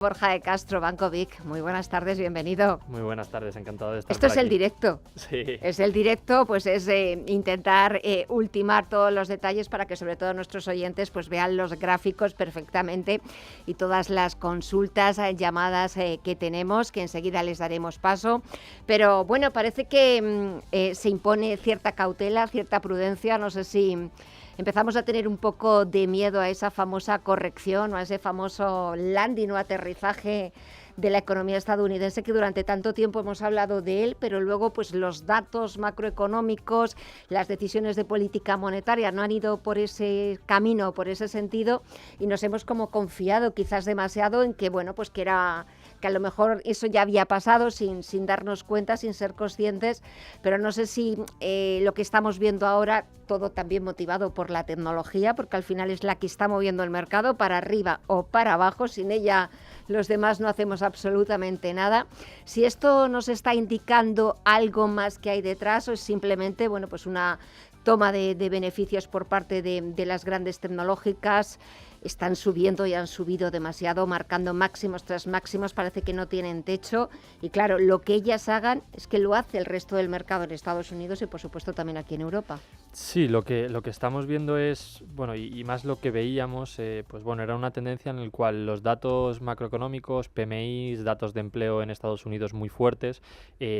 Borja de Castro, Banco Vic. Muy buenas tardes, bienvenido. Muy buenas tardes, encantado de estar Esto por es el aquí. directo. Sí. Es el directo, pues es intentar ultimar todos los detalles para que sobre todo nuestros oyentes pues vean los gráficos perfectamente y todas las consultas, llamadas que tenemos, que enseguida les daremos paso. Pero bueno, parece que se impone cierta cautela, cierta prudencia. No sé si empezamos a tener un poco de miedo a esa famosa corrección o a ese famoso landing o aterrizaje de la economía estadounidense, que durante tanto tiempo hemos hablado de él, pero luego pues los datos macroeconómicos, las decisiones de política monetaria no han ido por ese camino, por ese sentido, y nos hemos como confiado quizás demasiado en que, bueno, pues que a lo mejor eso ya había pasado sin darnos cuenta, sin ser conscientes, pero no sé si lo que estamos viendo ahora, todo también motivado por la tecnología, porque al final es la que está moviendo el mercado para arriba o para abajo, sin ella los demás no hacemos absolutamente nada. Si esto nos está indicando algo más que hay detrás o es simplemente, bueno, pues una toma de beneficios por parte de las grandes tecnológicas. Están subiendo y han subido demasiado, marcando máximos tras máximos, parece que no tienen techo. Y claro, lo que ellas hagan es que lo hace el resto del mercado en Estados Unidos y por supuesto también aquí en Europa. Sí, lo que estamos viendo es, bueno, y más lo que veíamos, pues bueno, era una tendencia en la cual los datos macroeconómicos, PMIs, datos de empleo en Estados Unidos muy fuertes,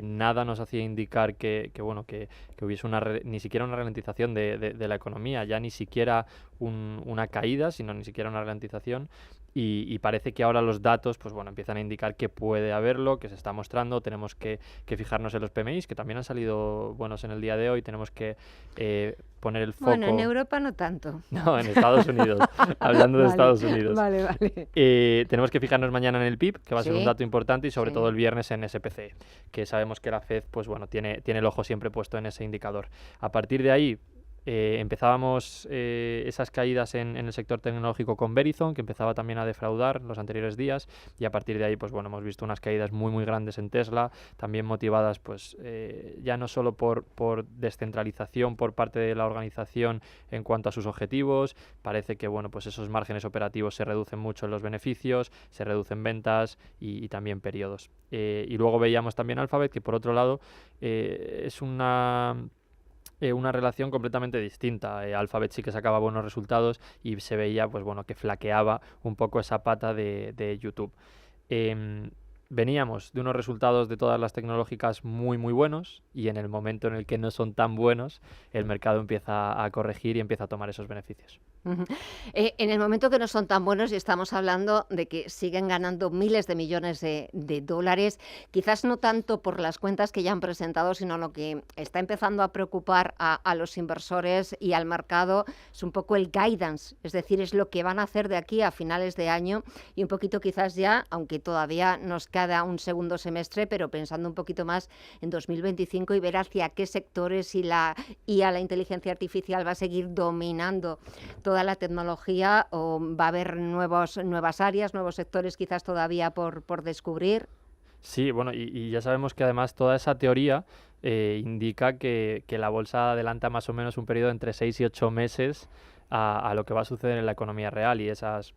nada nos hacía indicar que hubiese ni siquiera una ralentización de la economía, ya ni siquiera una caída, sino ni siquiera una ralentización. Y parece que ahora los datos pues bueno, empiezan a indicar que puede haberlo, que se está mostrando. Tenemos que fijarnos en los PMIs, que también han salido buenos en el día de hoy. Tenemos que poner el foco... Bueno, en Europa no tanto. No, en Estados Unidos, hablando de Estados Unidos. Vale. Tenemos que fijarnos mañana en el PIB, que va a ser un dato importante, y sobre todo el viernes en SPC, que sabemos que la Fed pues bueno, tiene el ojo siempre puesto en ese indicador. A partir de ahí... empezábamos esas caídas en el sector tecnológico con Verizon, que empezaba también a defraudar los anteriores días, y a partir de ahí pues bueno, hemos visto unas caídas muy grandes en Tesla, también motivadas pues ya no solo por descentralización por parte de la organización en cuanto a sus objetivos. Parece que bueno, pues esos márgenes operativos se reducen mucho en los beneficios, se reducen ventas y también periodos. Y luego veíamos también Alphabet, que por otro lado es una relación completamente distinta. Alphabet sí que sacaba buenos resultados y se veía pues bueno, que flaqueaba un poco esa pata de YouTube. Veníamos de unos resultados de todas las tecnológicas muy buenos, y en el momento en el que no son tan buenos, el mercado empieza a corregir y empieza a tomar esos beneficios. En el momento que no son tan buenos, y estamos hablando de que siguen ganando miles de millones de dólares, quizás no tanto por las cuentas que ya han presentado, sino lo que está empezando a preocupar a los inversores y al mercado es un poco el guidance, es decir, es lo que van a hacer de aquí a finales de año y un poquito quizás ya, aunque todavía nos queda un segundo semestre, pero pensando un poquito más en 2025 y ver hacia qué sectores y la IA, la inteligencia artificial, va a seguir dominando toda la tecnología, o va a haber nuevas áreas, nuevos sectores quizás todavía por descubrir. Sí, bueno, y ya sabemos que además toda esa teoría indica que la bolsa adelanta más o menos un periodo entre 6 y 8 meses a lo que va a suceder en la economía real, y esos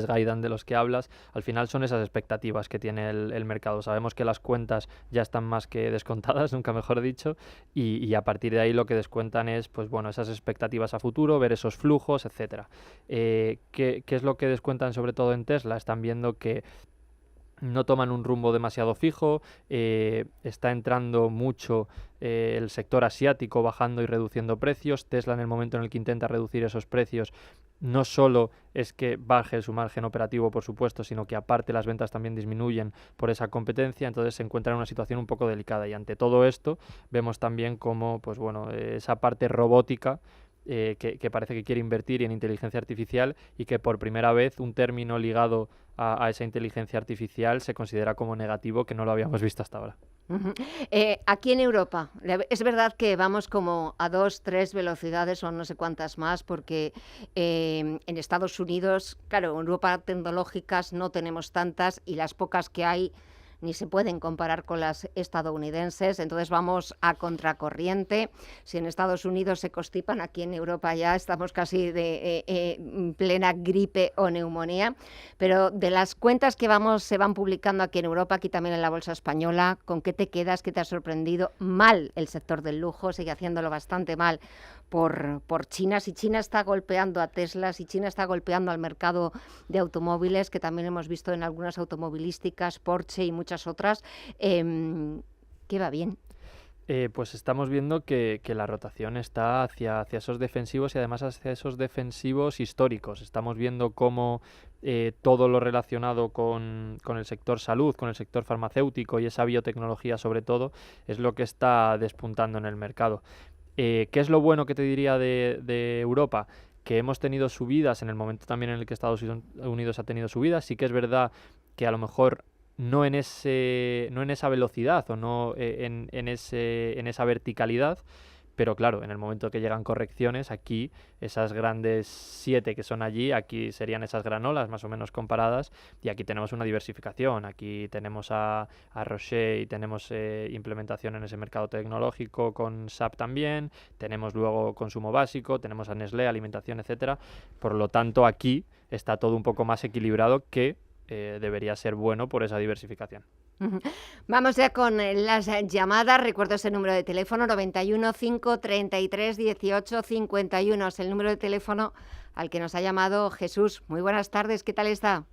guidance de los que hablas, al final son esas expectativas que tiene el mercado. Sabemos que las cuentas ya están más que descontadas, nunca mejor dicho, y a partir de ahí lo que descuentan es pues bueno, esas expectativas a futuro, ver esos flujos, etcétera. ¿Qué es lo que descuentan sobre todo en Tesla? Están viendo que no toman un rumbo demasiado fijo, está entrando mucho el sector asiático bajando y reduciendo precios. Tesla, en el momento en el que intenta reducir esos precios, no solo es que baje su margen operativo, por supuesto, sino que aparte las ventas también disminuyen por esa competencia. Entonces se encuentra en una situación un poco delicada, y ante todo esto vemos también cómo pues bueno, esa parte robótica que parece que quiere invertir en inteligencia artificial, y que por primera vez un término ligado a esa inteligencia artificial se considera como negativo, que no lo habíamos visto hasta ahora. Aquí en Europa, es verdad que vamos como a 2, 3 velocidades o no sé cuántas más, porque en Estados Unidos, claro, en Europa tecnológicas no tenemos tantas, y las pocas que hay ni se pueden comparar con las estadounidenses, entonces vamos a contracorriente. Si en Estados Unidos se constipan, aquí en Europa ya estamos casi de plena gripe o neumonía, pero de las cuentas que se van publicando aquí en Europa, aquí también en la bolsa española, ¿con qué te quedas? ¿Qué te ha sorprendido? Mal el sector del lujo, sigue haciéndolo bastante mal por China. Si China está golpeando a Tesla, si China está golpeando al mercado de automóviles, que también hemos visto en algunas automovilísticas, Porsche y muchas otras, ¿qué va bien? Pues estamos viendo que la rotación está hacia esos defensivos y además hacia esos defensivos históricos. Estamos viendo cómo todo lo relacionado con el sector salud, con el sector farmacéutico y esa biotecnología sobre todo, es lo que está despuntando en el mercado. ¿Qué es lo bueno que te diría de Europa? Que hemos tenido subidas en el momento también en el que Estados Unidos ha tenido subidas. Sí que es verdad que a lo mejor no en esa velocidad o no en esa verticalidad, pero claro, en el momento que llegan correcciones, aquí esas grandes 7 que son allí, aquí serían esas granolas más o menos comparadas, y aquí tenemos una diversificación. Aquí tenemos a Rocher y tenemos implementación en ese mercado tecnológico con SAP también, tenemos luego consumo básico, tenemos a Nestlé, alimentación, etcétera. Por lo tanto, aquí está todo un poco más equilibrado, que debería ser bueno por esa diversificación. Vamos ya con las llamadas. Recuerdo ese número de teléfono, 91 533 18 51. Es el número de teléfono al que nos ha llamado Jesús. Muy buenas tardes, ¿qué tal está?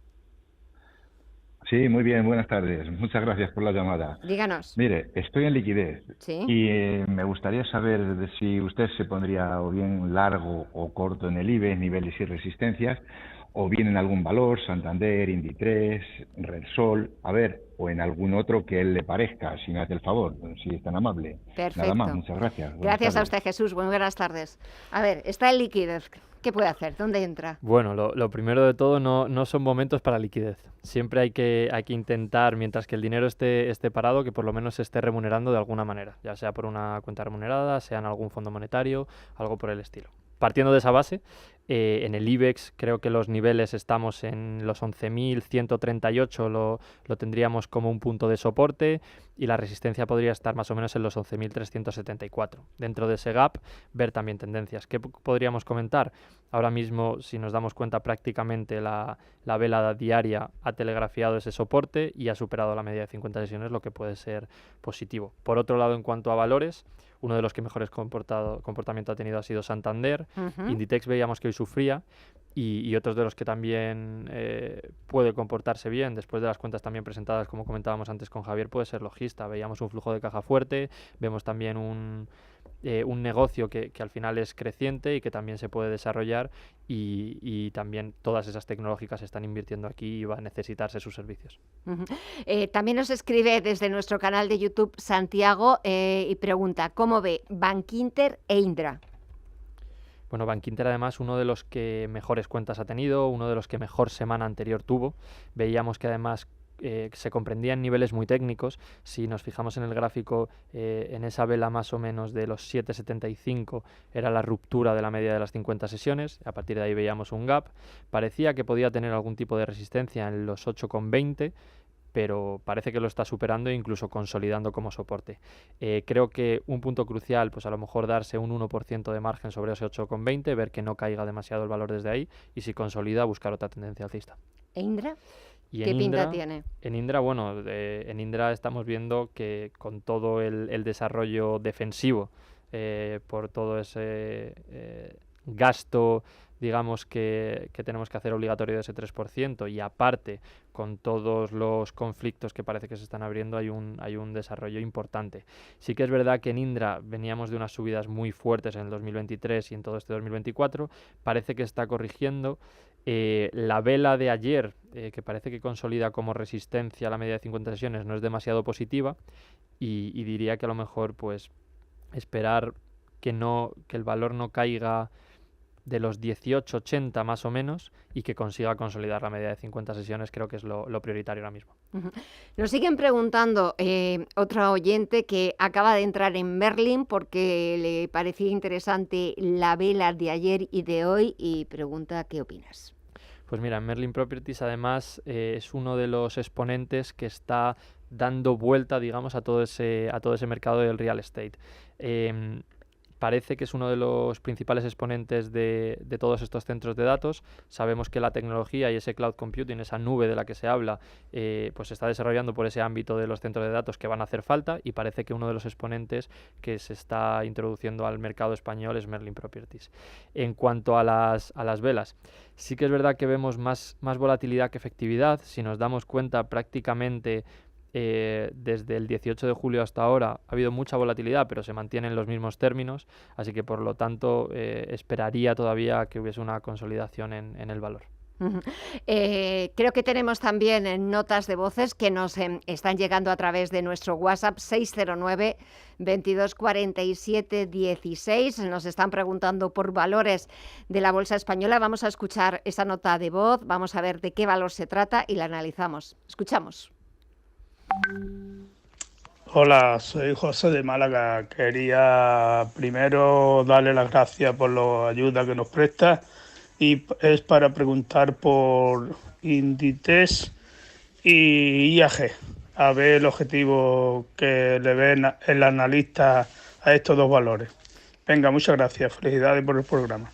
Sí, muy bien, buenas tardes. Muchas gracias por la llamada. Díganos. Mire, estoy en liquidez ¿Sí? y me gustaría saber si usted se pondría o bien largo o corto en el IBEX, niveles y resistencias, o bien en algún valor, Santander, Inditex, Repsol, a ver, o en algún otro que él le parezca, si me hace el favor, si es tan amable. Nada más, Perfecto. muchas gracias. Buenas Gracias a tardes. usted, Jesús. Muy buenas tardes. A ver, está en liquidez. ¿Qué puede hacer? ¿Dónde entra? Bueno, lo primero de todo, no son momentos para liquidez. Siempre hay que intentar, mientras que el dinero esté parado, que por lo menos se esté remunerando de alguna manera, ya sea por una cuenta remunerada, sea en algún fondo monetario, algo por el estilo. Partiendo de esa base, en el IBEX creo que los niveles estamos en los 11.138, lo tendríamos como un punto de soporte, y la resistencia podría estar más o menos en los 11.374. Dentro de ese gap, ver también tendencias. ¿Qué podríamos comentar? Ahora mismo, si nos damos cuenta, prácticamente la vela diaria ha telegrafiado ese soporte y ha superado la media de 50 sesiones, lo que puede ser positivo. Por otro lado, en cuanto a valores, uno de los que mejores comportamiento ha tenido ha sido Santander. Inditex veíamos que hoy sufría, y otros de los que también puede comportarse bien después de las cuentas también presentadas, como comentábamos antes con Javier, puede ser Logista. Veíamos un flujo de caja fuerte, vemos también un negocio que al final es creciente y que también se puede desarrollar, y también todas esas tecnológicas están invirtiendo aquí y va a necesitarse sus servicios. También nos escribe desde nuestro canal de YouTube Santiago y pregunta, ¿cómo ve Bankinter e Indra? Bueno, Bankinter además uno de los que mejores cuentas ha tenido, uno de los que mejor semana anterior tuvo. Veíamos que además se comprendía en niveles muy técnicos. Si nos fijamos en el gráfico, en esa vela más o menos de los 7,75 era la ruptura de la media de las 50 sesiones. A partir de ahí veíamos un gap. Parecía que podía tener algún tipo de resistencia en los 8,20, pero parece que lo está superando e incluso consolidando como soporte. Creo que un punto crucial, pues a lo mejor darse un 1% de margen sobre ese 8,20, ver que no caiga demasiado el valor desde ahí, y si consolida, buscar otra tendencia alcista. ¿E Indra? Y ¿Qué pinta tiene? En Indra, bueno, en Indra estamos viendo que con todo el desarrollo defensivo, por todo ese gasto, digamos, que tenemos que hacer obligatorio de ese 3%, y aparte con todos los conflictos que parece que se están abriendo, hay un desarrollo importante. Sí que es verdad que en Indra veníamos de unas subidas muy fuertes en el 2023 y en todo este 2024, parece que está corrigiendo. La vela de ayer, que parece que consolida como resistencia a la media de 50 sesiones, no es demasiado positiva, y diría que a lo mejor pues esperar que el valor no caiga de los 18,80 más o menos, y que consiga consolidar la media de 50 sesiones. Creo que es lo prioritario ahora mismo. Nos siguen preguntando otro oyente que acaba de entrar en Merlin porque le parecía interesante la vela de ayer y de hoy, y pregunta ¿qué opinas? Pues mira, Merlin Properties además es uno de los exponentes que está dando vuelta, digamos, a todo ese mercado del real estate. Parece que es uno de los principales exponentes de todos estos centros de datos. Sabemos que la tecnología y ese cloud computing, esa nube de la que se habla, pues se está desarrollando por ese ámbito de los centros de datos que van a hacer falta, y parece que uno de los exponentes que se está introduciendo al mercado español es Merlin Properties. En cuanto a las velas, sí que es verdad que vemos más volatilidad que efectividad. Si nos damos cuenta, prácticamente desde el 18 de julio hasta ahora ha habido mucha volatilidad, pero se mantienen los mismos términos, así que por lo tanto esperaría todavía que hubiese una consolidación en el valor. Creo que tenemos también notas de voces que nos están llegando a través de nuestro WhatsApp 609 22 47 16. Nos están preguntando por valores de la bolsa española. Vamos a escuchar esa nota de voz, vamos a ver de qué valor se trata y la analizamos. Escuchamos. Hola, soy José de Málaga. Quería primero darle las gracias por la ayuda que nos presta, y es para preguntar por Inditex y IAG, a ver el objetivo que le ven el analista a estos dos valores. Venga, muchas gracias, felicidades por el programa.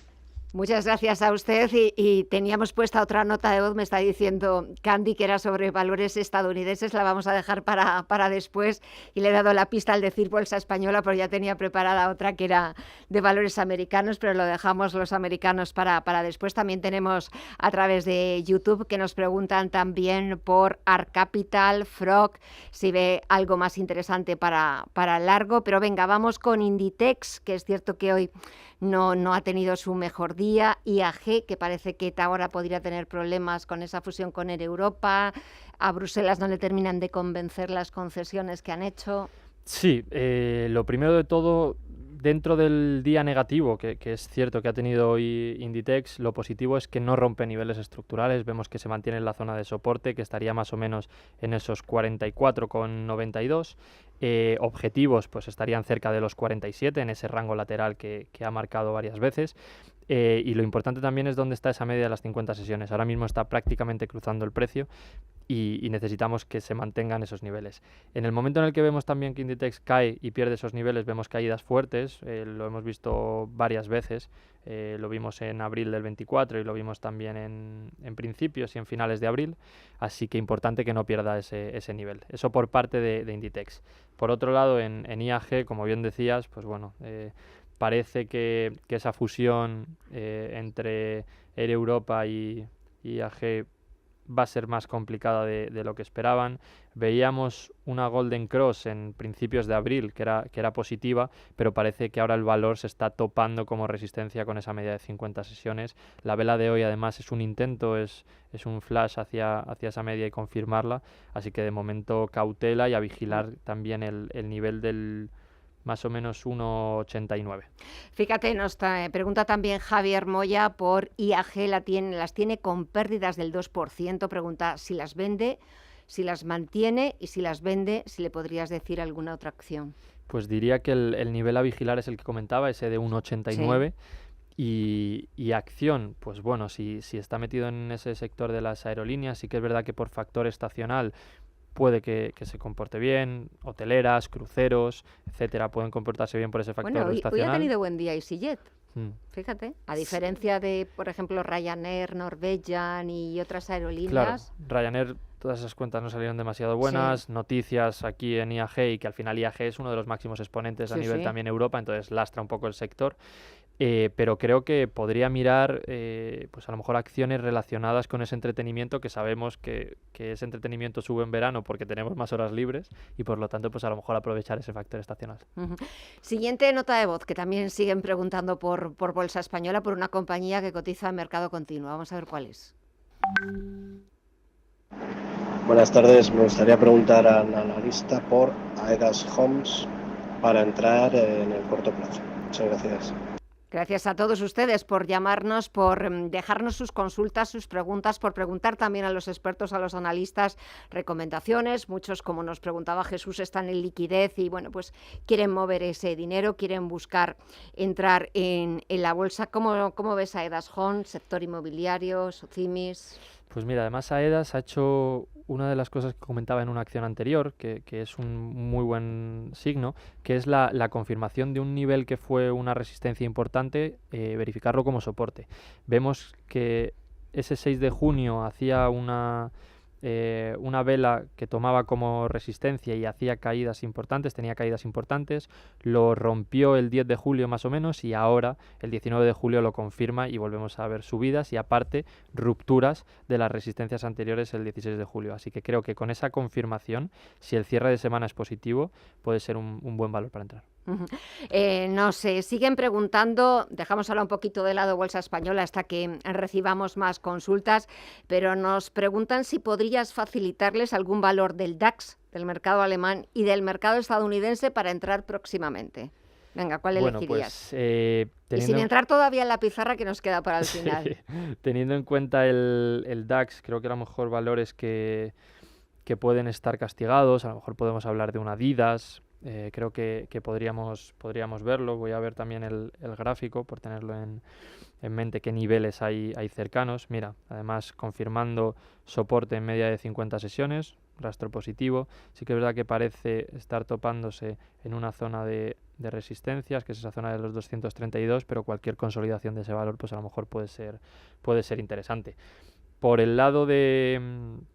Muchas gracias a usted, y teníamos puesta otra nota de voz, me está diciendo Candy, que era sobre valores estadounidenses, la vamos a dejar para después, y le he dado la pista al decir bolsa española, pero ya tenía preparada otra que era de valores americanos, pero lo dejamos los americanos para después. También tenemos a través de YouTube que nos preguntan también por Arc Capital, Frog, si ve algo más interesante para largo, pero venga, vamos con Inditex, que es cierto que hoy no ha tenido su mejor día. IAG, que parece que ahora podría tener problemas con esa fusión con Air Europa. A Bruselas no le terminan de convencer las concesiones que han hecho. Sí, lo primero de todo, dentro del día negativo, que es cierto que ha tenido hoy Inditex, lo positivo es que no rompe niveles estructurales. Vemos que se mantiene en la zona de soporte, que estaría más o menos en esos 44,92. Objetivos pues estarían cerca de los 47, en ese rango lateral que ha marcado varias veces. Y lo importante también es dónde está esa media de las 50 sesiones. Ahora mismo está prácticamente cruzando el precio, y necesitamos que se mantengan esos niveles. En el momento en el que vemos también que Inditex cae y pierde esos niveles, vemos caídas fuertes. Lo hemos visto varias veces. Lo vimos en abril del 24 y lo vimos también en principios y en finales de abril. Así que importante que no pierda ese nivel. Eso por parte de Inditex. Por otro lado, en IAG, como bien decías, pues bueno, parece que esa fusión entre Air Europa y IAG va a ser más complicada de lo que esperaban. Veíamos una Golden Cross en principios de abril que era positiva, pero parece que ahora el valor se está topando como resistencia con esa media de 50 sesiones. La vela de hoy además es un intento, es un flash hacia esa media y confirmarla, así que de momento cautela y a vigilar también el nivel del más o menos 1,89. Fíjate, nos pregunta también Javier Moya por IAG, las tiene con pérdidas del 2%, pregunta si las vende, si las mantiene, y si las vende, si le podrías decir alguna otra acción. Pues diría que el nivel a vigilar es el que comentaba, ese de 1,89. Sí. Y acción, pues bueno, si está metido en ese sector de las aerolíneas, sí que es verdad que por factor estacional puede que se comporte bien. Hoteleras, cruceros, etcétera, pueden comportarse bien por ese factor estacional. Hoy ha tenido buen día EasyJet. Fíjate, a diferencia de, por ejemplo, Ryanair, Norwegian y otras aerolíneas. Claro, Ryanair, todas esas cuentas no salieron demasiado buenas. Sí. Noticias aquí en IAG, y que al final IAG es uno de los máximos exponentes a nivel también Europa, entonces lastra un poco el sector. Pero creo que podría mirar pues a lo mejor acciones relacionadas con ese entretenimiento, que sabemos que ese entretenimiento sube en verano porque tenemos más horas libres, y por lo tanto pues a lo mejor aprovechar ese factor estacional. Siguiente nota de voz, que también siguen preguntando por bolsa española, por una compañía que cotiza en mercado continuo. Vamos a ver cuál es. Buenas tardes, me gustaría preguntar al analista por Aedas Homes para entrar en el corto plazo. Muchas gracias. Gracias a todos ustedes por llamarnos, por dejarnos sus consultas, sus preguntas, por preguntar también a los expertos, a los analistas, recomendaciones. Muchos, como nos preguntaba Jesús, están en liquidez y bueno, pues quieren mover ese dinero, quieren buscar entrar en la bolsa. ¿Cómo ves a Aedas Homes, sector inmobiliario, Socimis? Pues mira, además AEDAS ha hecho una de las cosas que comentaba en una acción anterior, que es un muy buen signo, que es la confirmación de un nivel que fue una resistencia importante, verificarlo como soporte. Vemos que ese 6 de junio hacía una vela que tomaba como resistencia y hacía caídas importantes, tenía caídas importantes, lo rompió el 10 de julio más o menos y ahora el 19 de julio lo confirma y volvemos a ver subidas y aparte rupturas de las resistencias anteriores el 16 de julio. Así que creo que con esa confirmación, si el cierre de semana es positivo, puede ser un buen valor para entrar. No sé, siguen preguntando, dejamos ahora un poquito de lado bolsa española hasta que recibamos más consultas, pero nos preguntan si podrías facilitarles algún valor del DAX, del mercado alemán y del mercado estadounidense para entrar próximamente. Venga, ¿cuál elegirías? Y sin entrar todavía en la pizarra que nos queda para el final. Sí, teniendo en cuenta el DAX, creo que a lo mejor valores que pueden estar castigados, a lo mejor podemos hablar de un Adidas. Creo que podríamos verlo. Voy a ver también el gráfico por tenerlo en mente qué niveles hay cercanos. Mira, además confirmando soporte en media de 50 sesiones, rastro positivo. Sí que es verdad que parece estar topándose en una zona de resistencias, que es esa zona de los 232, pero cualquier consolidación de ese valor pues a lo mejor puede ser interesante. Por el lado del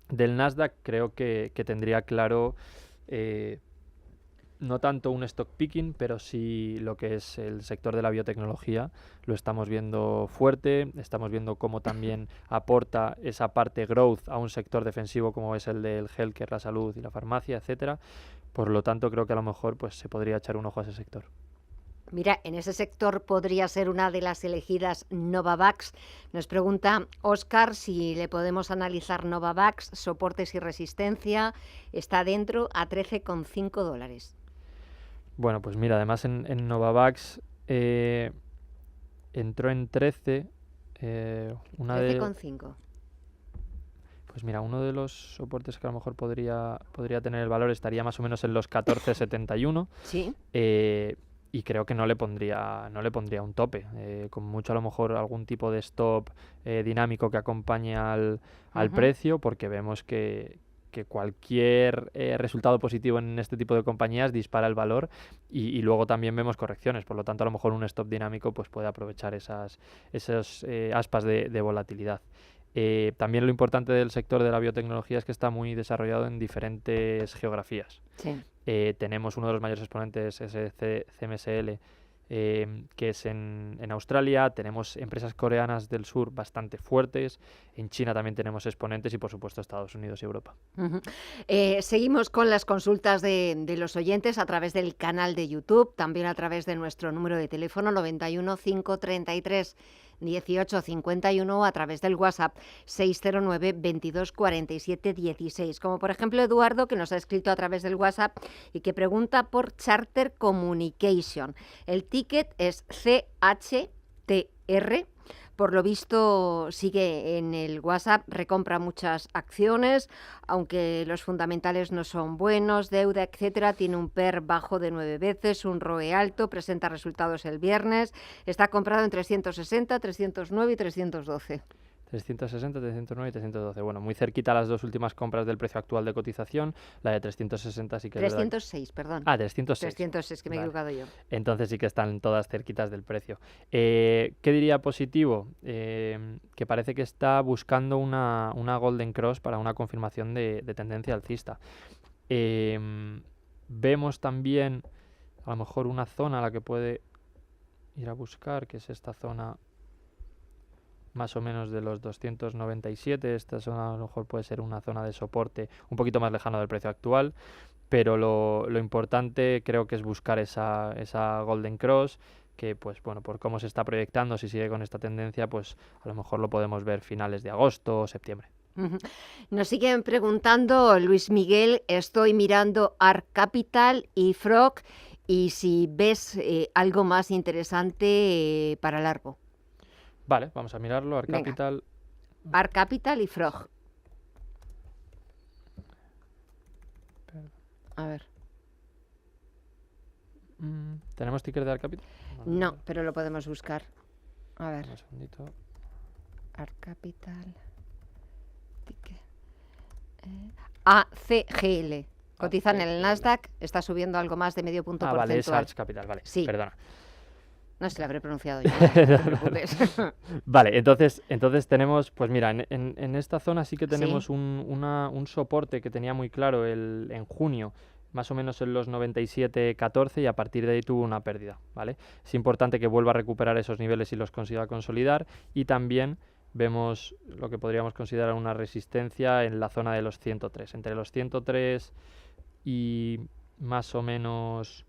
Nasdaq creo que tendría claro no tanto un stock picking, pero sí lo que es el sector de la biotecnología. Lo estamos viendo fuerte, estamos viendo cómo también aporta esa parte growth a un sector defensivo como es el del healthcare, la salud y la farmacia, etcétera. Por lo tanto, creo que a lo mejor pues se podría echar un ojo a ese sector. Mira, en ese sector podría ser una de las elegidas Novavax. Nos pregunta Óscar si le podemos analizar Novavax, soportes y resistencia. Está dentro a $13,5. Bueno, pues mira, además en Novavax entró en 13. 13,5. Pues mira, uno de los soportes que a lo mejor podría tener el valor estaría más o menos en los 14,71. Sí. Y creo que no le pondría un tope. Con mucho a lo mejor algún tipo de stop dinámico que acompañe al precio, porque vemos que cualquier resultado positivo en este tipo de compañías dispara el valor y luego también vemos correcciones. Por lo tanto, a lo mejor un stop dinámico pues puede aprovechar esas aspas de volatilidad. También lo importante del sector de la biotecnología es que está muy desarrollado en diferentes geografías. Sí. Tenemos uno de los mayores exponentes, CMSL, que es en Australia. Tenemos empresas coreanas del sur bastante fuertes. En China también tenemos exponentes y, por supuesto, Estados Unidos y Europa. Seguimos con las consultas de los oyentes a través del canal de YouTube, también a través de nuestro número de teléfono 91 533 1851 o a través del WhatsApp 609 22 47 16. Como por ejemplo Eduardo, que nos ha escrito a través del WhatsApp y que pregunta por Charter Communication. El ticket es CHTR. Por lo visto sigue en el WhatsApp, recompra muchas acciones, aunque los fundamentales no son buenos, deuda, etcétera. Tiene un PER bajo de 9 veces, un ROE alto, presenta resultados el viernes. Está comprado en 360, 309 y 312. 360, 309 y 312. Bueno, muy cerquita las dos últimas compras del precio actual de cotización. La de 360 sí que 306, perdón. 306. 306, que me he equivocado yo. Entonces sí que están todas cerquitas del precio. ¿Qué diría positivo? Que parece que está buscando una Golden Cross para una confirmación de tendencia alcista. Vemos también a lo mejor una zona a la que puede ir a buscar, que es esta zona más o menos de los 297. Esta zona a lo mejor puede ser una zona de soporte un poquito más lejano del precio actual, pero lo importante creo que es buscar esa Golden Cross, que pues bueno, por cómo se está proyectando, si sigue con esta tendencia, pues a lo mejor lo podemos ver finales de agosto o septiembre. Nos siguen preguntando, Luis Miguel, estoy mirando ARC Capital y Frog, y si ves algo más interesante para largo. Vale, vamos a mirarlo. ARC Capital. ARC Capital y Frog. A ver. ¿Tenemos ticker de ARC Capital? No, pero lo podemos buscar. A ver. Un segundito. ARC Capital. ACGL. Cotizan en el Nasdaq, está subiendo algo más de medio punto porcentual. Vale, es Arch Capital, vale, sí. Perdona. No se lo habré pronunciado yo, no te preocupes. Vale, entonces tenemos, pues mira, en esta zona sí que tenemos un soporte que tenía muy claro en junio, más o menos en los 97.14, y a partir de ahí tuvo una pérdida, ¿vale? Es importante que vuelva a recuperar esos niveles y los consiga consolidar, y también vemos lo que podríamos considerar una resistencia en la zona de los 103, entre los 103 y más o menos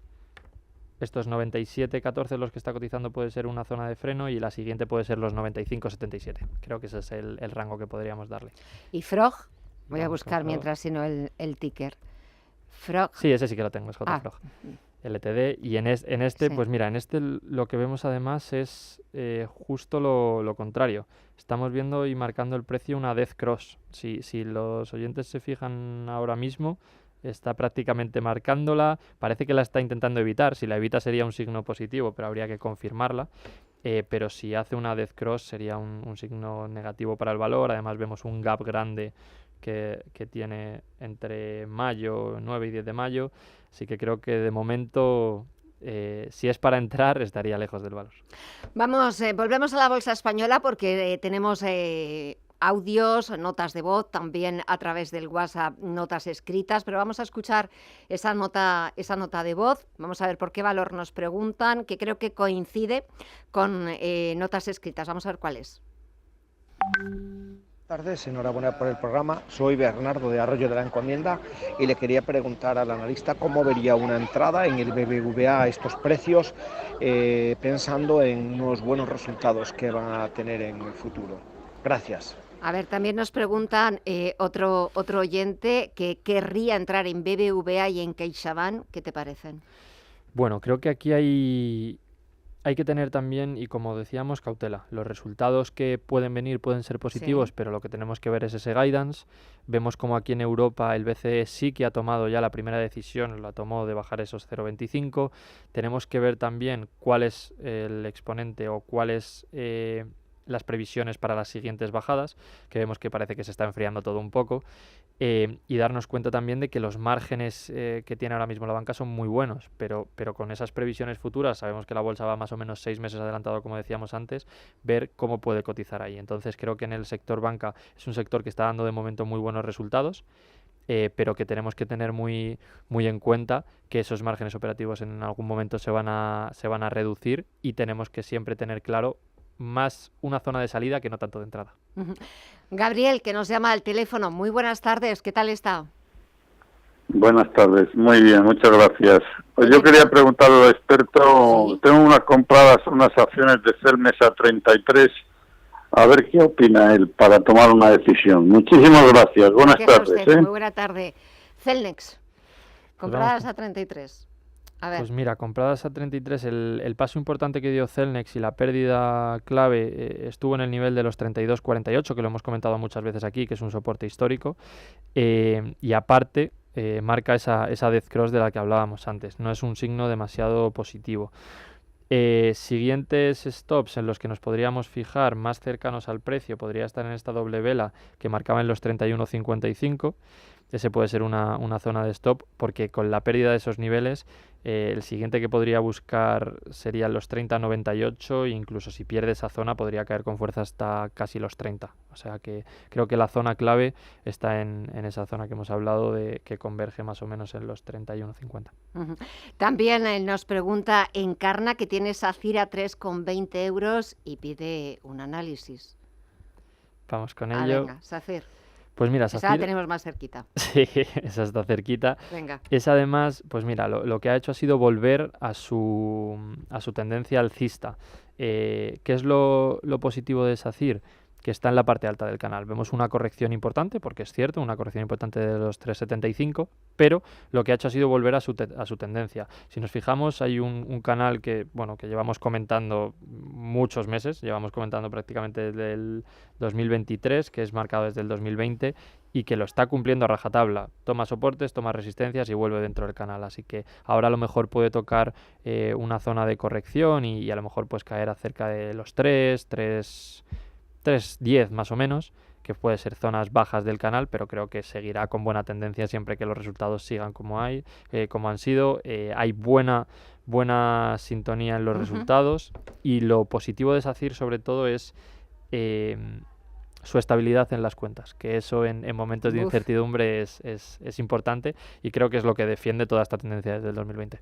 estos 97.14 los que está cotizando puede ser una zona de freno, y la siguiente puede ser los 95.77. Creo que ese es el rango que podríamos darle. ¿Y Frog? Voy a Vamos buscar con mientras sino el ticker. Frog. Sí, ese sí que lo tengo, es JFrog. LTD. Y en este, Sí. pues mira, en este lo que vemos además es justo lo contrario. Estamos viendo y marcando el precio una Death Cross. Si los oyentes se fijan ahora mismo, está prácticamente marcándola. Parece que la está intentando evitar. Si la evita sería un signo positivo, pero habría que confirmarla. Pero si hace una Death Cross sería un signo negativo para el valor. Además vemos un gap grande que tiene entre mayo, 9 y 10 de mayo. Así que creo que de momento, si es para entrar, estaría lejos del valor. Vamos, volvemos a la bolsa española porque tenemos audios, notas de voz, también a través del WhatsApp, notas escritas, pero vamos a escuchar esa nota de voz. Vamos a ver por qué valor nos preguntan, que creo que coincide con notas escritas. Vamos a ver cuál es. Buenas tardes, enhorabuena por el programa. Soy Bernardo de Arroyo de la Encomienda y le quería preguntar al analista cómo vería una entrada en el BBVA a estos precios, pensando en unos buenos resultados que van a tener en el futuro. Gracias. A ver, también nos preguntan otro oyente que querría entrar en BBVA y en CaixaBank. ¿Qué te parecen? Bueno, creo que aquí hay que tener también, y como decíamos, cautela. Los resultados que pueden venir pueden ser positivos, Sí. pero lo que tenemos que ver es ese guidance. Vemos como aquí en Europa el BCE sí que ha tomado ya la primera decisión, la tomó de bajar esos 0,25. Tenemos que ver también cuál es el exponente o cuáles las previsiones para las siguientes bajadas, que vemos que parece que se está enfriando todo un poco. Y darnos cuenta también de que los márgenes que tiene ahora mismo la banca son muy buenos, pero con esas previsiones futuras, sabemos que la bolsa va más o menos 6 meses adelantado, como decíamos antes, ver cómo puede cotizar ahí. Entonces creo que en el sector banca es un sector que está dando de momento muy buenos resultados, pero que tenemos que tener muy, muy en cuenta que esos márgenes operativos en algún momento se van a reducir, y tenemos que siempre tener claro más una zona de salida que no tanto de entrada. Gabriel, que nos llama al teléfono. Muy buenas tardes, ¿qué tal está? Buenas tardes, muy bien, muchas gracias. Pues yo quería preguntar al experto, Sí. tengo compradas unas acciones de Celnex a 33, a ver qué opina él para tomar una decisión. Muchísimas gracias, buenas Queja tardes. usted, muy buena tarde. Celnex, compradas vamos. a 33. A ver. Pues mira, compradas a 33, el paso importante que dio Celnex y la pérdida clave estuvo en el nivel de los 32,48, que lo hemos comentado muchas veces aquí, que es un soporte histórico, y aparte marca esa Death Cross de la que hablábamos antes. No es un signo demasiado positivo. Siguientes stops en los que nos podríamos fijar más cercanos al precio podría estar en esta doble vela que marcaba en los 31,55. Ese puede ser una zona de stop, porque con la pérdida de esos niveles el siguiente que podría buscar serían los 30,98, e incluso si pierde esa zona podría caer con fuerza hasta casi los 30. O sea que creo que la zona clave está en esa zona que hemos hablado, de que converge más o menos en los 31,50. Uh-huh. También nos pregunta Encarna, que tiene SACIR a 3,20 euros y pide un análisis. Vamos con ello. Venga, SACIR. Pues mira, Esa la SACIR, tenemos más cerquita. sí, esa está cerquita. Venga. Es además, pues mira, lo que ha hecho ha sido volver a su tendencia alcista. ¿Qué es lo positivo de SACIR? Que está en la parte alta del canal. Vemos una corrección importante, porque es cierto, una corrección importante de los 3,75, pero lo que ha hecho ha sido volver a su tendencia. Si nos fijamos, hay un canal que llevamos comentando muchos meses, llevamos comentando prácticamente desde el 2023, que es marcado desde el 2020, y que lo está cumpliendo a rajatabla. Toma soportes, toma resistencias y vuelve dentro del canal. Así que ahora a lo mejor puede tocar una zona de corrección y a lo mejor pues caer a cerca de los 3.10 más o menos, que puede ser zonas bajas del canal, pero creo que seguirá con buena tendencia siempre que los resultados sigan como han sido. Hay buena sintonía en los resultados, y lo positivo de SACIR sobre todo es su estabilidad en las cuentas, que eso en momentos de incertidumbre es importante, y creo que es lo que defiende toda esta tendencia desde el 2020.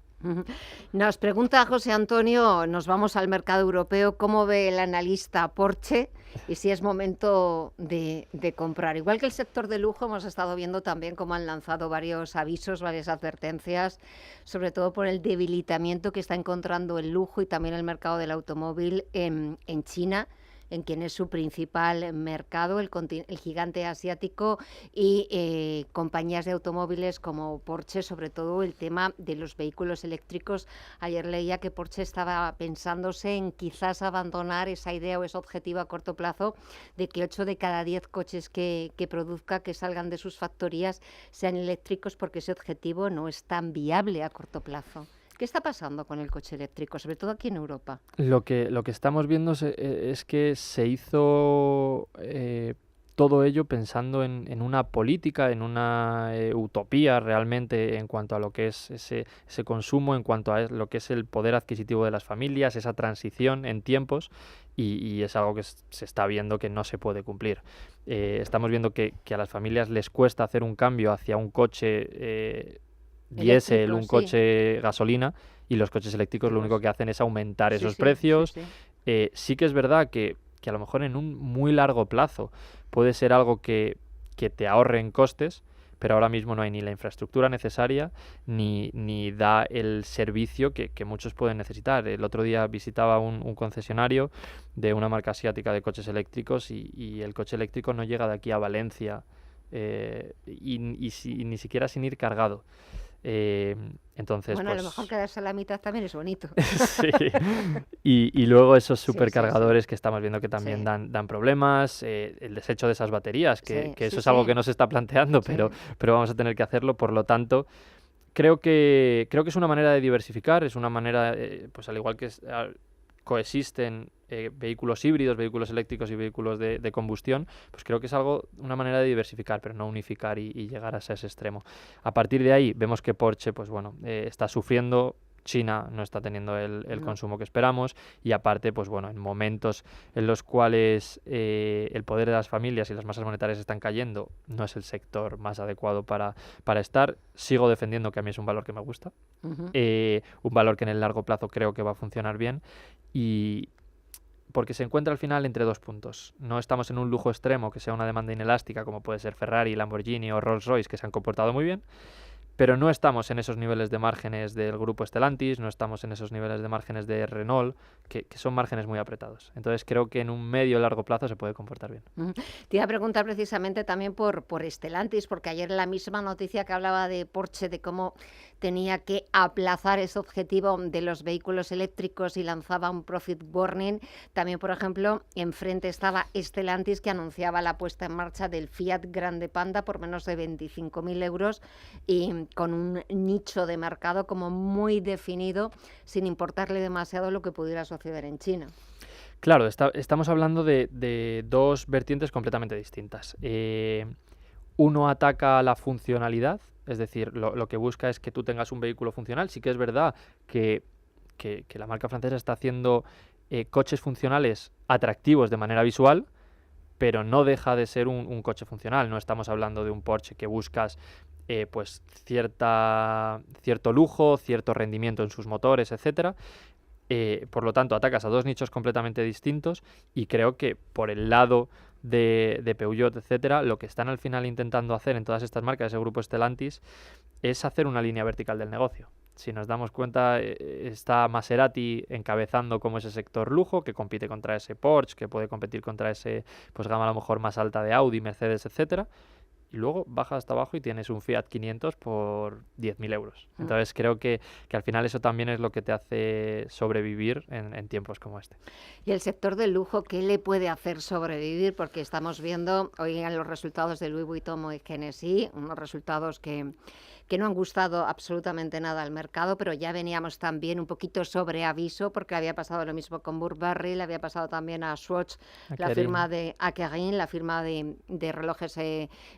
Nos pregunta José Antonio, nos vamos al mercado europeo, ¿cómo ve el analista Porsche y si es momento de comprar? Igual que el sector de lujo, hemos estado viendo también cómo han lanzado varios avisos, varias advertencias, sobre todo por el debilitamiento que está encontrando el lujo y también el mercado del automóvil en China, en quien es su principal mercado, el gigante asiático, y compañías de automóviles como Porsche, sobre todo el tema de los vehículos eléctricos. Ayer leía que Porsche estaba pensándose en quizás abandonar esa idea o ese objetivo a corto plazo de que 8 de cada 10 coches que produzca, que salgan de sus factorías, sean eléctricos, porque ese objetivo no es tan viable a corto plazo. ¿Qué está pasando con el coche eléctrico, sobre todo aquí en Europa? Lo que estamos viendo es que se hizo todo ello pensando en una política, en una utopía realmente en cuanto a lo que es ese consumo, en cuanto a lo que es el poder adquisitivo de las familias, esa transición en tiempos, y es algo que se está viendo que no se puede cumplir. Estamos viendo que a las familias les cuesta hacer un cambio hacia un coche diésel, un coche gasolina, y los coches eléctricos lo único que hacen es aumentar esos precios. Sí que es verdad que a lo mejor en un muy largo plazo puede ser algo que te ahorre en costes, pero ahora mismo no hay ni la infraestructura necesaria ni da el servicio que muchos pueden necesitar. El otro día visitaba un concesionario de una marca asiática de coches eléctricos, y el coche eléctrico no llega de aquí a Valencia, y ni siquiera sin ir cargado. Entonces, bueno, pues, a lo mejor quedarse a la mitad también es bonito. Sí. Y luego esos supercargadores que estamos viendo que también dan problemas, el desecho de esas baterías, que eso es algo que no se está planteando, pero vamos a tener que hacerlo. Por lo tanto, creo que es una manera de diversificar, es una manera, pues al igual que coexisten vehículos híbridos, vehículos eléctricos y vehículos de combustión, pues creo que es una manera de diversificar, pero no unificar y llegar a ese extremo. A partir de ahí vemos que Porsche, pues bueno, está sufriendo. China no está teniendo el consumo que esperamos, y aparte, pues bueno, en momentos en los cuales el poder de las familias y las masas monetarias están cayendo, no es el sector más adecuado para estar. Sigo defendiendo que a mí es un valor que me gusta, un valor que en el largo plazo creo que va a funcionar bien, y porque se encuentra al final entre dos puntos. No estamos en un lujo extremo que sea una demanda inelástica, como puede ser Ferrari, Lamborghini o Rolls-Royce, que se han comportado muy bien, pero no estamos en esos niveles de márgenes del grupo Stellantis, no estamos en esos niveles de márgenes de Renault, que son márgenes muy apretados. Entonces creo que en un medio o largo plazo se puede comportar bien. Te iba a preguntar precisamente también por Stellantis, porque ayer la misma noticia que hablaba de Porsche, de cómo tenía que aplazar ese objetivo de los vehículos eléctricos y lanzaba un profit warning. También, por ejemplo, enfrente estaba Stellantis, que anunciaba la puesta en marcha del Fiat Grande Panda por menos de 25.000 euros y con un nicho de mercado como muy definido, sin importarle demasiado lo que pudiera suceder en China. Claro, estamos hablando de dos vertientes completamente distintas. Uno ataca la funcionalidad, es decir, lo que busca es que tú tengas un vehículo funcional. Sí que es verdad que la marca francesa está haciendo coches funcionales atractivos de manera visual, pero no deja de ser un coche funcional. No estamos hablando de un Porsche que buscas pues cierto lujo, cierto rendimiento en sus motores, etcétera. Por lo tanto, atacas a dos nichos completamente distintos, y creo que por el lado de Peugeot, etcétera, lo que están al final intentando hacer en todas estas marcas, ese grupo Stellantis, es hacer una línea vertical del negocio. Si nos damos cuenta, está Maserati encabezando como ese sector lujo, que compite contra ese Porsche, que puede competir contra ese pues gama a lo mejor más alta de Audi, Mercedes, etcétera. y luego baja hasta abajo y tienes un Fiat 500 por 10.000 euros. Entonces creo que al final eso también es lo que te hace sobrevivir en tiempos como este. Y el sector del lujo, ¿qué le puede hacer sobrevivir? Porque estamos viendo hoy en los resultados de Louis Vuitton y Hennessy, unos resultados que no han gustado absolutamente nada al mercado, pero ya veníamos también un poquito sobre aviso, porque había pasado lo mismo con Burberry, le había pasado también a Swatch, la firma de Kering, la firma de relojes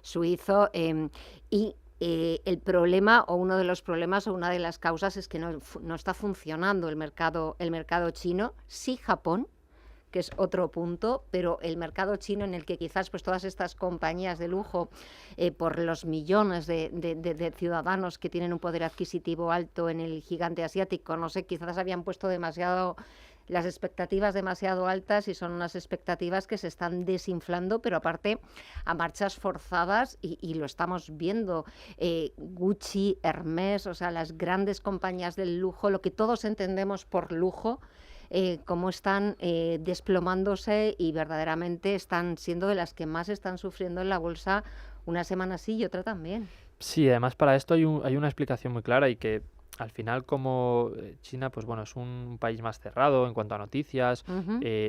suizo, y el problema, o uno de los problemas, o una de las causas, es que no está funcionando el mercado chino. Sí, Japón, que es otro punto, pero el mercado chino, en el que quizás pues todas estas compañías de lujo, por los millones de ciudadanos que tienen un poder adquisitivo alto en el gigante asiático, no sé, quizás habían puesto las expectativas demasiado altas, y son unas expectativas que se están desinflando, pero aparte a marchas forzadas, y lo estamos viendo. Gucci, Hermès, o sea, las grandes compañías del lujo, lo que todos entendemos por lujo, cómo están desplomándose, y verdaderamente están siendo de las que más están sufriendo en la bolsa, una semana sí y otra también. Sí, además para esto hay una explicación muy clara, y que al final, como China, pues bueno, es un país más cerrado en cuanto a noticias.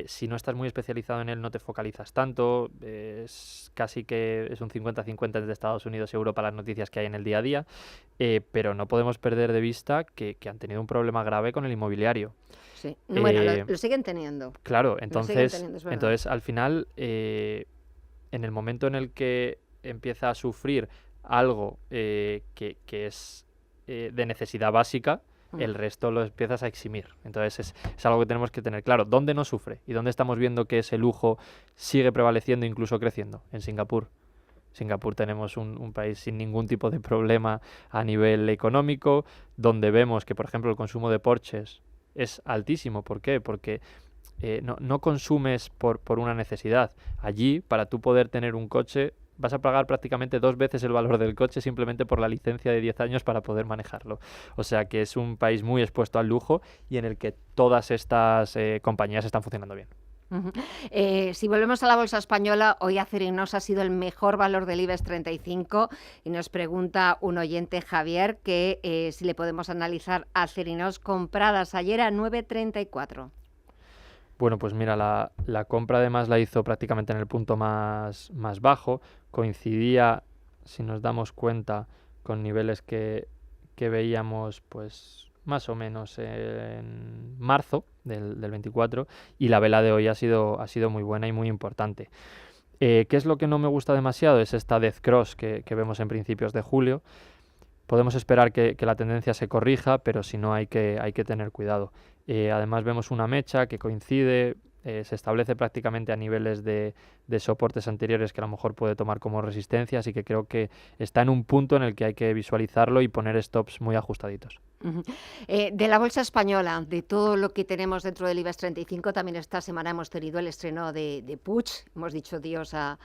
Si no estás muy especializado en él, no te focalizas tanto. Es casi que es un 50-50 entre Estados Unidos y Europa las noticias que hay en el día a día. Pero no podemos perder de vista que han tenido un problema grave con el inmobiliario. Sí. Bueno, lo siguen teniendo. Claro, entonces al final, en el momento en el que empieza a sufrir algo que es de necesidad básica, el resto lo empiezas a eximir. Entonces es algo que tenemos que tener claro. ¿Dónde no sufre? ¿Y dónde estamos viendo que ese lujo sigue prevaleciendo, incluso creciendo? En Singapur. Singapur tenemos un país sin ningún tipo de problema a nivel económico, donde vemos que, por ejemplo, el consumo de Porsches es altísimo. ¿Por qué? Porque no consumes por una necesidad. Allí, para tú poder tener un coche, vas a pagar prácticamente 2 veces el valor del coche simplemente por la licencia de 10 años para poder manejarlo. O sea que es un país muy expuesto al lujo, y en el que todas estas compañías están funcionando bien. Si volvemos a la bolsa española, hoy Acerinox ha sido el mejor valor del IBEX 35, y nos pregunta un oyente, Javier, que si le podemos analizar Acerinox compradas ayer a 9,34. Bueno, pues mira, la compra además la hizo prácticamente en el punto más bajo. Coincidía, si nos damos cuenta, con niveles que veíamos pues más o menos en marzo del 24, y la vela de hoy ha sido muy buena y muy importante. ¿Qué es lo que no me gusta demasiado? Es esta Death Cross que vemos en principios de julio. Podemos esperar que la tendencia se corrija, pero si no hay que tener cuidado. Además vemos una mecha que coincide, se establece prácticamente a niveles de soportes anteriores que a lo mejor puede tomar como resistencia, así que creo que está en un punto en el que hay que visualizarlo y poner stops muy ajustaditos. De la bolsa española, de todo lo que tenemos dentro del IBEX 35, también esta semana hemos tenido el estreno de Puig, hemos dicho adiós a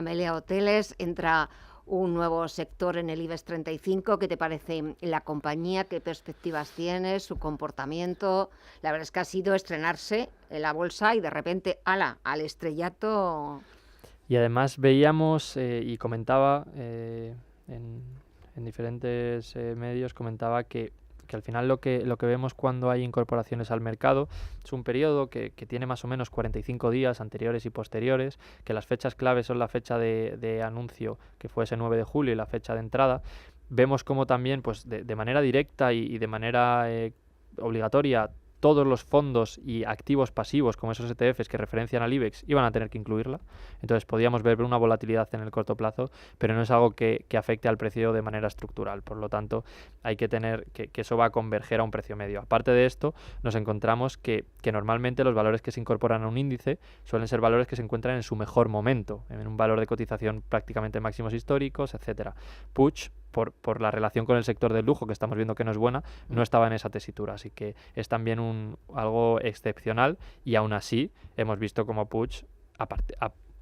Meliá Hoteles, entra un nuevo sector en el IBEX 35. ¿Qué te parece la compañía? ¿Qué perspectivas tienes? ¿Su comportamiento? La verdad es que ha sido estrenarse en la bolsa y de repente, al estrellato. Y además veíamos y comentaba en diferentes medios, comentaba que al final lo que vemos cuando hay incorporaciones al mercado es un periodo que tiene más o menos 45 días anteriores y posteriores, que las fechas claves son la fecha de anuncio, que fue ese 9 de julio, y la fecha de entrada. Vemos como también pues de manera directa y de manera obligatoria, todos los fondos y activos pasivos, como esos ETFs que referencian al IBEX, iban a tener que incluirla. Entonces podíamos ver una volatilidad en el corto plazo, pero no es algo que afecte al precio de manera estructural. Por lo tanto, hay que tener que eso va a converger a un precio medio. Aparte de esto, nos encontramos que normalmente los valores que se incorporan a un índice suelen ser valores que se encuentran en su mejor momento, en un valor de cotización prácticamente máximos históricos, etcétera. Puig, por la relación con el sector del lujo, que estamos viendo que no es buena, no estaba en esa tesitura, así que es también algo excepcional, y aún así hemos visto como Puig,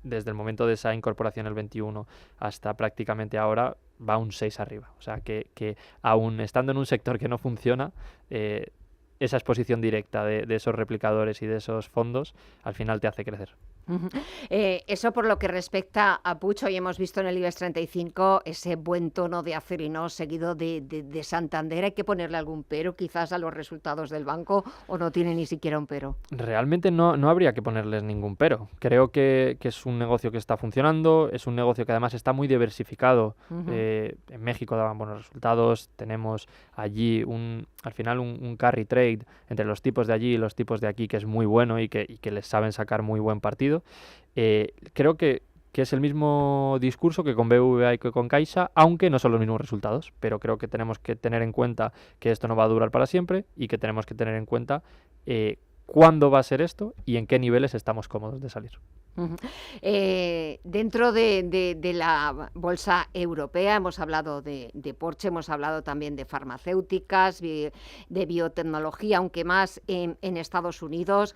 desde el momento de esa incorporación el 21 hasta prácticamente ahora, va un 6 arriba, o sea que aún estando en un sector que no funciona, esa exposición directa de esos replicadores y de esos fondos al final te hace crecer. Eso por lo que respecta a Puig. Hoy hemos visto en el IBEX 35 ese buen tono de Acerinox seguido de Santander. ¿Hay que ponerle algún pero quizás a los resultados del banco o no tiene ni siquiera un pero? Realmente no habría que ponerles ningún pero. Creo que es un negocio que está funcionando, es un negocio que además está muy diversificado. En México daban buenos resultados, tenemos allí al final un carry trade entre los tipos de allí y los tipos de aquí que es muy bueno y que les saben sacar muy buen partido. Creo que es el mismo discurso que con BBVA y que con Caixa, aunque no son los mismos resultados, pero creo que tenemos que tener en cuenta que esto no va a durar para siempre y que tenemos que tener en cuenta cuándo va a ser esto y en qué niveles estamos cómodos de salir. Dentro de la bolsa europea hemos hablado de Porsche, hemos hablado también de farmacéuticas, de biotecnología, aunque más en Estados Unidos.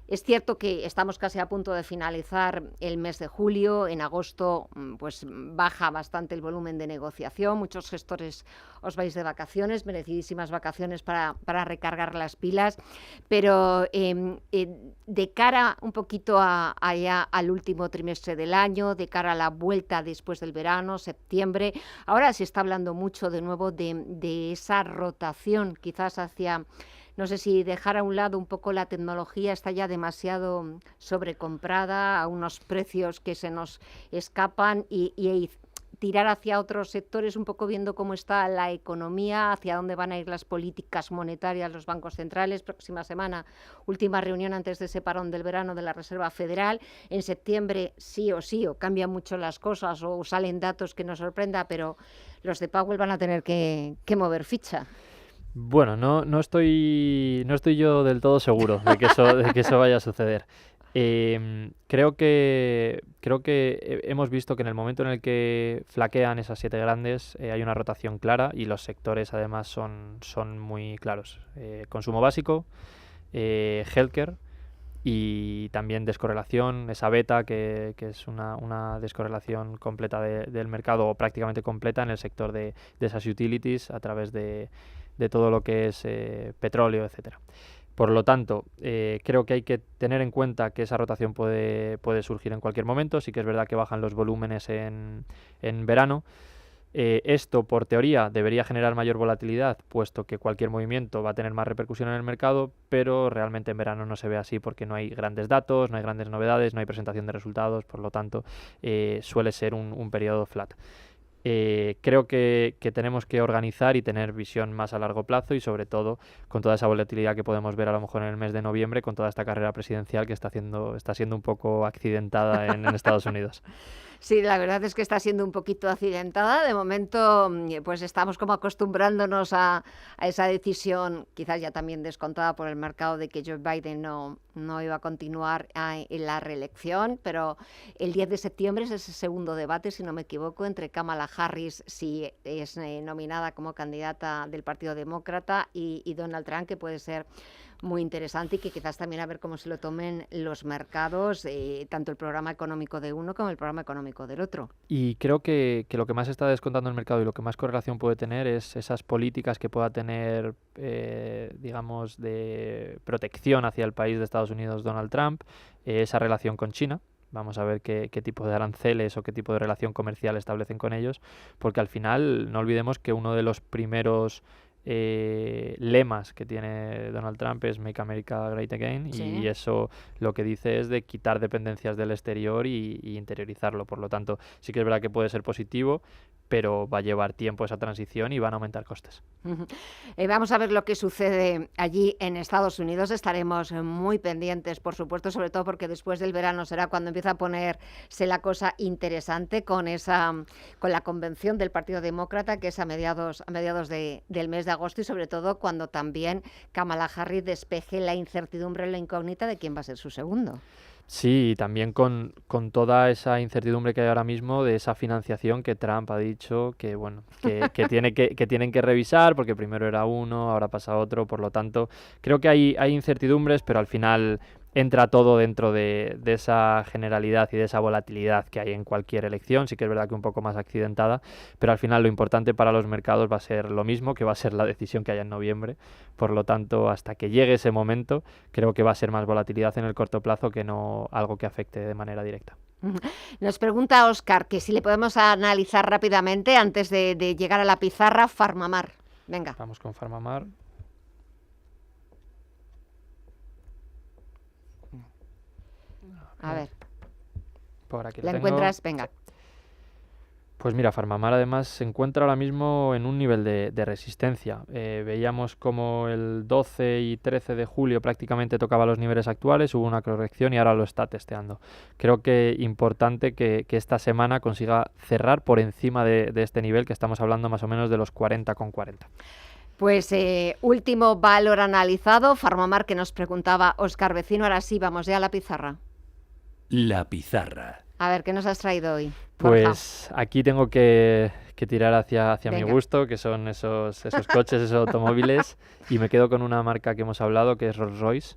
Es cierto que estamos casi a punto de finalizar el mes de julio. En agosto pues baja bastante el volumen de negociación. Muchos gestores os vais de vacaciones, merecidísimas vacaciones para recargar las pilas. Pero de cara un poquito allá al último trimestre del año, de cara a la vuelta después del verano, septiembre, ahora se está hablando mucho de nuevo de esa rotación quizás hacia... No sé si dejar a un lado un poco la tecnología, está ya demasiado sobrecomprada a unos precios que se nos escapan y tirar hacia otros sectores, un poco viendo cómo está la economía, hacia dónde van a ir las políticas monetarias, los bancos centrales. Próxima semana, última reunión antes de ese parón del verano de la Reserva Federal. En septiembre sí, o cambian mucho las cosas o salen datos que nos sorprenda, pero los de Powell van a tener que mover ficha. Bueno, no estoy yo del todo seguro de que eso vaya a suceder. Creo que hemos visto que en el momento en el que flaquean esas 7 grandes hay una rotación clara y los sectores además son muy claros. Consumo básico, healthcare y también descorrelación, esa beta que es una descorrelación completa del mercado o prácticamente completa en el sector de esas utilities a través de todo lo que es petróleo, etcétera. Por lo tanto, creo que hay que tener en cuenta que esa rotación puede surgir en cualquier momento. Sí que es verdad que bajan los volúmenes en verano. Esto, por teoría, debería generar mayor volatilidad, puesto que cualquier movimiento va a tener más repercusión en el mercado, pero realmente en verano no se ve así porque no hay grandes datos, no hay grandes novedades, no hay presentación de resultados, por lo tanto, suele ser un periodo flat. Creo que tenemos que organizar y tener visión más a largo plazo y sobre todo con toda esa volatilidad que podemos ver a lo mejor en el mes de noviembre con toda esta carrera presidencial que está siendo un poco accidentada en Estados Unidos. Sí, la verdad es que está siendo un poquito accidentada. De momento, pues estamos como acostumbrándonos a esa decisión, quizás ya también descontada por el mercado, de que Joe Biden no iba a continuar en la reelección, pero el 10 de septiembre es ese segundo debate, si no me equivoco, entre Kamala Harris, si es nominada como candidata del Partido Demócrata, y Donald Trump, que puede ser muy interesante y que quizás también a ver cómo se lo tomen los mercados, tanto el programa económico de uno como el programa económico del otro. Y creo que lo que más está descontando el mercado y lo que más correlación puede tener es esas políticas que pueda tener, digamos, de protección hacia el país de Estados Unidos Donald Trump, esa relación con China. Vamos a ver qué tipo de aranceles o qué tipo de relación comercial establecen con ellos, porque al final no olvidemos que uno de los primeros lemas que tiene Donald Trump es Make America Great Again, ¿sí? Y eso lo que dice es de quitar dependencias del exterior y interiorizarlo. Por lo tanto, sí que es verdad que puede ser positivo, pero va a llevar tiempo esa transición y van a aumentar costes. Vamos a ver lo que sucede allí en Estados Unidos. Estaremos muy pendientes, por supuesto, sobre todo porque después del verano será cuando empieza a ponerse la cosa interesante con la convención del Partido Demócrata, que es a mediados del mes de agosto, y sobre todo cuando también Kamala Harris despeje la incertidumbre, la incógnita de quién va a ser su segundo. Sí, y también con toda esa incertidumbre que hay ahora mismo de esa financiación que Trump ha dicho que bueno que tienen que revisar, porque primero era uno, ahora pasa otro. Por lo tanto, creo que hay incertidumbres, pero al final entra todo dentro de esa generalidad y de esa volatilidad que hay en cualquier elección. Sí que es verdad que un poco más accidentada, pero al final lo importante para los mercados va a ser lo mismo, que va a ser la decisión que haya en noviembre. Por lo tanto, hasta que llegue ese momento, creo que va a ser más volatilidad en el corto plazo que no algo que afecte de manera directa. Nos pregunta Óscar que si le podemos analizar rápidamente antes de llegar a la pizarra PharmaMar. Venga. Vamos con PharmaMar. A ver. Por aquí ¿La tengo. encuentras? Venga. Pues mira, PharmaMar además se encuentra ahora mismo en un nivel de resistencia. Veíamos como el 12 y 13 de julio prácticamente tocaba los niveles actuales, hubo una corrección y ahora lo está testeando. Creo que importante que esta semana consiga cerrar por encima de este nivel, que estamos hablando más o menos de los 40,40. Pues último valor analizado, PharmaMar, que nos preguntaba Óscar Vecino. Ahora sí, vamos ya a la pizarra. La pizarra. A ver, ¿qué nos has traído hoy, Borja? Pues aquí tengo que tirar hacia mi Venga. gusto, que son esos coches, esos automóviles, y me quedo con una marca que hemos hablado, que es Rolls-Royce,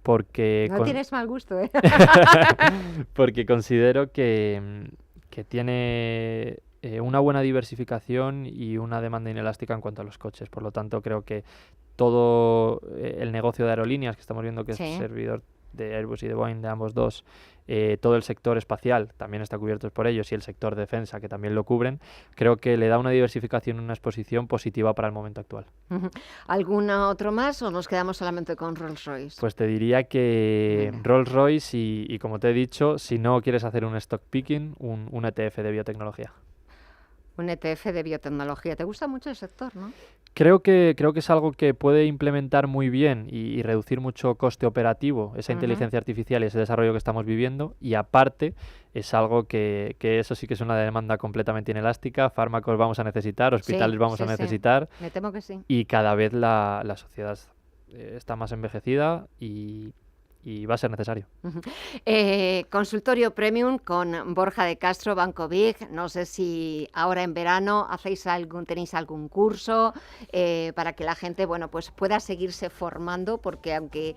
porque No tienes mal gusto, ¿eh? porque considero que tiene una buena diversificación y una demanda inelástica en cuanto a los coches. Por lo tanto, creo que todo el negocio de aerolíneas que estamos viendo, que Sí. es servidor de Airbus y de Boeing, de ambos dos, todo el sector espacial también está cubierto por ellos y el sector defensa, que también lo cubren, creo que le da una diversificación y una exposición positiva para el momento actual. ¿Algún otro más o nos quedamos solamente con Rolls-Royce? Pues te diría que Venga. Rolls-Royce y como te he dicho, si no quieres hacer un stock picking, un ETF de biotecnología. Un ETF de biotecnología. ¿Te gusta mucho el sector, no? Creo que es algo que puede implementar muy bien y reducir mucho coste operativo, esa inteligencia artificial y ese desarrollo que estamos viviendo, y aparte es algo que eso sí que es una demanda completamente inelástica. Fármacos vamos a necesitar, hospitales Sí, vamos sí, a sí. necesitar, Me temo que sí. y cada vez la sociedad está más envejecida y va a ser necesario. Consultorio Premium con Borja de Castro, Banco Big. No sé si ahora en verano tenéis algún curso para que la gente, bueno, pues pueda seguirse formando, porque aunque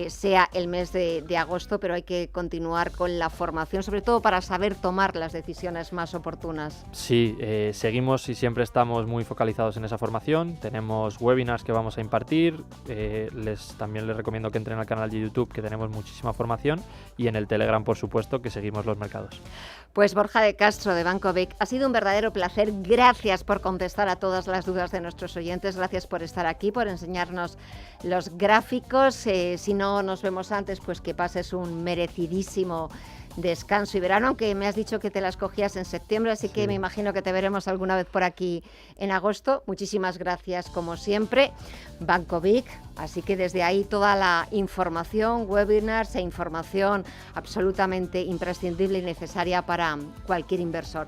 sea el mes de agosto, pero hay que continuar con la formación, sobre todo para saber tomar las decisiones más oportunas. Sí, seguimos y siempre estamos muy focalizados en esa formación. Tenemos webinars que vamos a impartir. También les recomiendo que entren al canal de YouTube, que tenemos muchísima formación, y en el Telegram, por supuesto, que seguimos los mercados. Pues Borja de Castro, de Banco Vic, ha sido un verdadero placer. Gracias por contestar a todas las dudas de nuestros oyentes. Gracias por estar aquí, por enseñarnos los gráficos. Si no nos vemos antes, pues que pases un merecidísimo descanso y verano, aunque me has dicho que te las cogías en septiembre, así que me imagino que te veremos alguna vez por aquí en agosto. Muchísimas gracias, como siempre, Banco Vic. Así que desde ahí toda la información, webinars e información absolutamente imprescindible y necesaria para cualquier inversor.